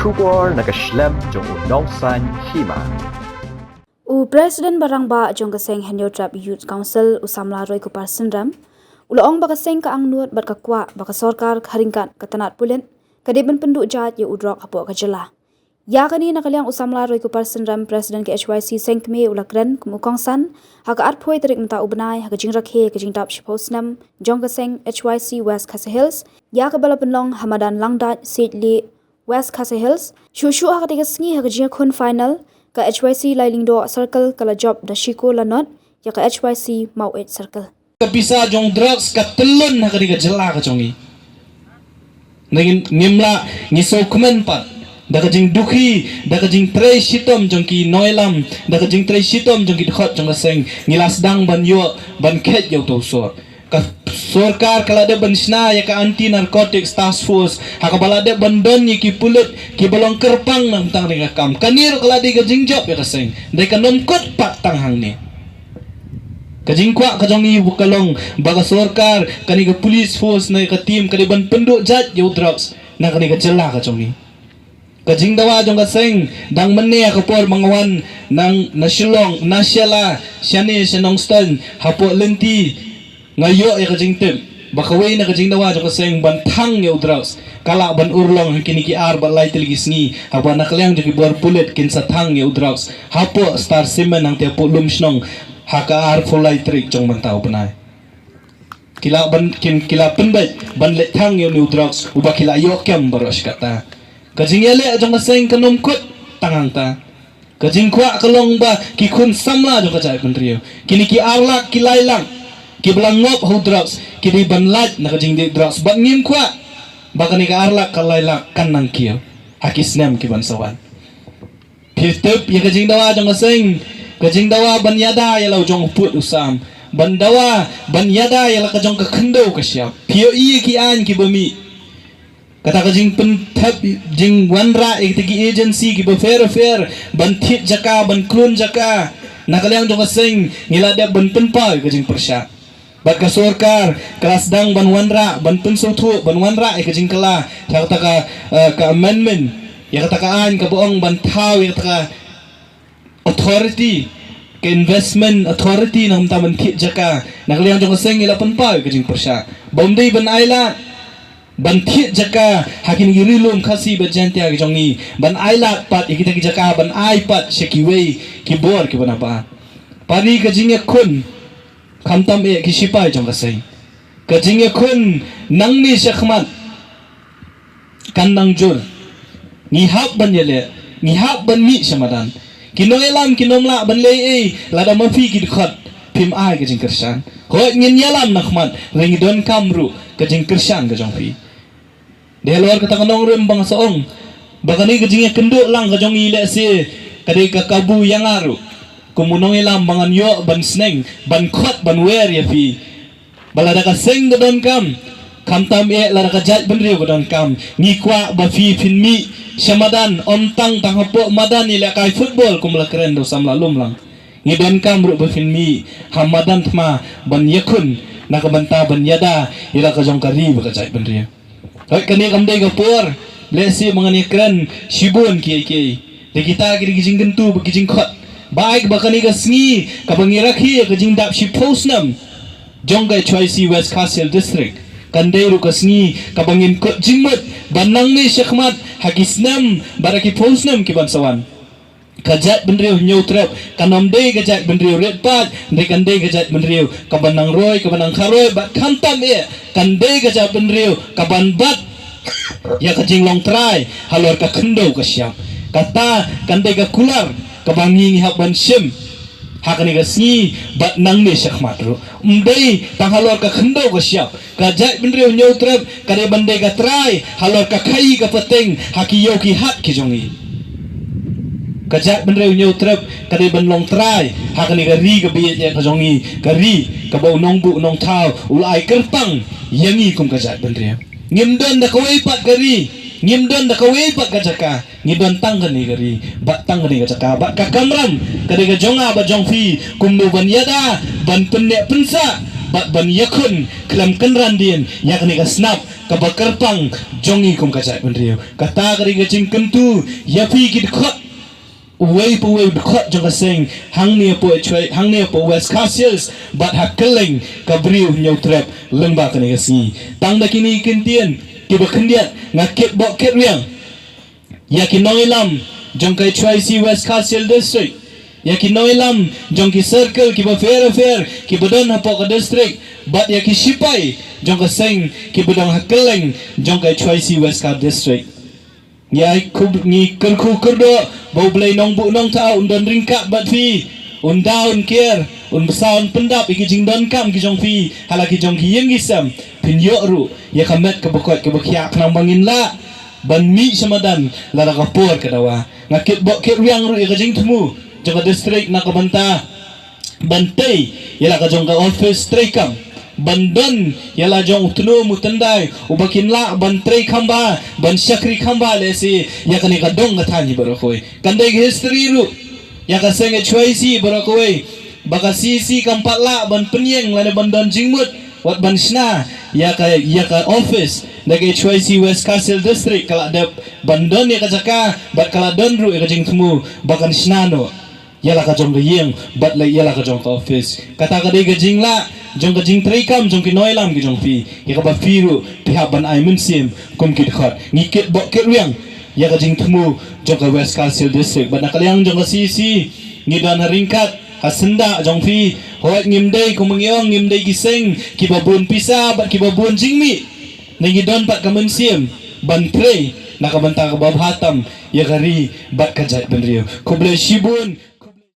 Shubor nakaslem jong unongsan hima. President Barangba Jongaseng Henyo Trap Youth Council usamla Roy Kupar Sindram ulaong bakaseng ka angnut berkakwa baka sorkar haringkat katanat pulen kadeben penduk jat ye udrok hapo kajela. Ya kani nakaliang usamla Roy Kupar Sindram Presiden ke HYC Sengkme ulakren kumukongsan haka atpoi terik menta ubnai haka jingrakhe ke jingtap shiposnam Jongaseng HYC West Khasi Hills ya kabala penlong Hamadan Langdat Sidli West Khasi Hills shushu haka tiga sengi haka jingakun final ka HYC Lailingdo Circle kala job da Shiko Lanot ya ka HYC Mauit Circle. Bisa jong drugs ka telun na kadiga jela ka jongi. Naging ngimla ngiso kumenpat. Daga jing duki, daga jing tray shitom jong ki noilam, daga jing tray shitom jong ki khot jong seng ngilas dang ban yo ban khet yo to so. Ka sorkar kala de ban sna ya ka anti narcotics task force haka balade bandon ye ki pulut ki balong kerpang nang tang ringa kam kanir kala de jing job ya ka seng de ka nom kot pat tang hang ni kajing kwa kajongi bukalong baga sorkar kani ka police force na ka team kani ban penduk jat yo drugs na kani ka jela ka jongi kajing dawa jong ka seng dang menne ka por mangawan nang nasilong nasyala syane syanong ston hapo lenti ngayo ya kajing tem bakaway na kajing dawa jong ka seng ban thang yo drugs kala ban urlong kini ki ar ba lai tilgis ni haba naklyang jong bor bullet kin sa thang yo drugs hapo star semen nang te po lumsnong haka ar fulai trik jong mantau penai kila ban kin kila penbet ban let thang yo new drugs uba kila yo kem baros kata kajing yale jong seng kanom kut tangang ta kajing kwa kalong ba ki kun samla jong kajai penrio kini ki arlak ki lailang ki belang ngop ho drugs ki di ban lat na kajing di drugs ba ngim kwa ba kani ka arlak ka lailak kan nang kiyo hakis nem ki ban sawan pitep ya kajing dawa jong seng kajing dawa ban yada ya lau jong put usam ban dawa ban yada ya la kajong ka khendo ka siap pio i ki an ki bami kata kajing pentap jing wanra tigi agency ki ba fair ban thit jaka ban klun jaka nakaliang jong seng ngilada ban penpa kajing persya bat ka sorkar kelas dang ban wanra ban pensotu ban wanra kajing kala kata ka amendment ya kata ka an ka boong ban thaw ya kata ka authority ke investment authority nang taman thit jaka nakaliang jong seng ila penpa kajing persya bomdei ban aila ban thit jaka hakin girilum khasi bajantia ki jongi ban aila pat ikita ki jaka ban ai pat shekiwei ki bor ki banapa pani ka jinge kun khamtam e ki sipai jong kasai ka jinge kun nangni shekhmat kanang jur ni hab ban yele ni hab ban mi samadan kinoelam kinomla ban lei lada mafi ki khot pim ai ka jing kersan ho ngin yalam nakhmat ringi don kamru ka jing kersan ka jong pi dia luar kata kanong rim bang saong bakani kajingnya kenduk lang kajong ile si kadai ka kabu yang aru kumunong ilam bangan yo ban sneng ban khot ban wer ya fi balada ka seng don kam tam e lara ka jat ban riu don kam ni kwa ba fi fin mi syamadan ontang tang hapo madan ile kai football kumla keren do samla lum lang ni don kam ru ba fin mi hamadan thma ban yakun nakabanta ban yada ila ka jong kari ba ka jat ban riu Hoy kani kamday kapur lesi mangani kran shibun ki de kita ki gijing gentu gijing khot baik bakani ka sngi ka bangirakhi ka jing dap shi posnam jongga HYC West Khasi District kandai ru ka sngi ka bangin ko jingmut banang ni shekhmat hakisnam baraki posnam ki bansawan kajat benriu nyutrep kanamdei kajat benriu redpat de kandei kajat benriu kabanang roy kabanang kharoy bat khantam e kandei kajat benriu kaban bat ya kajing long try halor ka khendo ka syam kata kandei ka kular kabangi haban sim hakani ka sngi bat nang ni shekhmat ru umdei tang halor ka khendo ka syam kajat benriu nyutrep kade bandei ka try halor ka khai ka peteng hakiyo ki hat ki jongi kajat benreu nyau trep kadai ban long try hakani gari ka biye ka jongi gari ka bau nong bu nong thau ulai kerpang yangi kum kajat benreu ngimdon da kawai pat gari ngimdon da kawai pat kajaka ngidon tang gani gari bat tang gani kajaka bat ka kamram kadai ka jonga ba jongfi kum nu ban yada ban penne pensa bat ban yakun kelam kenrandin yakni ka snap kabakarpang jongi kum kajai benriu kata kari gajing kentu yapi kid khot uwei khot jong kaseng hangni po West Castles bat hakeleng kabriu nyau trap lengba kani kasi tang da kini kentian kiba kendiat ngakit bok ket riang yakin noilam jong kai chwai si West Castles district yakin noilam jong ki circle kiba fair kiba don hapok district bat yaki sipai jong kaseng kiba dong hakeleng jong kai chwai si West Castles district Yai kub ni kerku kerdo bau belai nong bu nong tau undon ringkat bat fi undaun kier besaun pendap iki jing don kam ki jong fi halaki jong ki yang gisam pin yo ru ya kamet ke bekot ke bekiak nang bangin la ban mi samadan la ka por ke dawa ngakit bok ke riang ru ya jing temu jong district nak banta bantai ya la ka jong ka office trekam bandon yala jong utno mutandai ubakin la ban trei khamba ban syakri khamba lesi yakani kadong ngathani barokoi kandai history ru yaka senge choisi barokoi baka sisi kampat la ban penyeng lane bandon jingmut wat ban sna yaka office dage choisi West Castles district kala de bandon yaka jaka bat kala don ru yaka jing temu bakan snano yala ka jong yeng bat la yala ka jong office kata ka de gajing la jong kajing trikam jong ki noilam ki jong fi ya ka ba firu pihak ban ai mun sim kum ki khot ngikit bok ket riang ya kajing temu jong ka West Castles district ban nakaliang jong ka sisi ngidan haringkat hasenda jong fi hoat ngimdei kum ngiong ngimdei giseng ki babun pisa bat ki babun jingmi ngidon pat ka mun sim ban trei nakabanta ka bab hatam ya gari bat kajat benriu ko ble shibun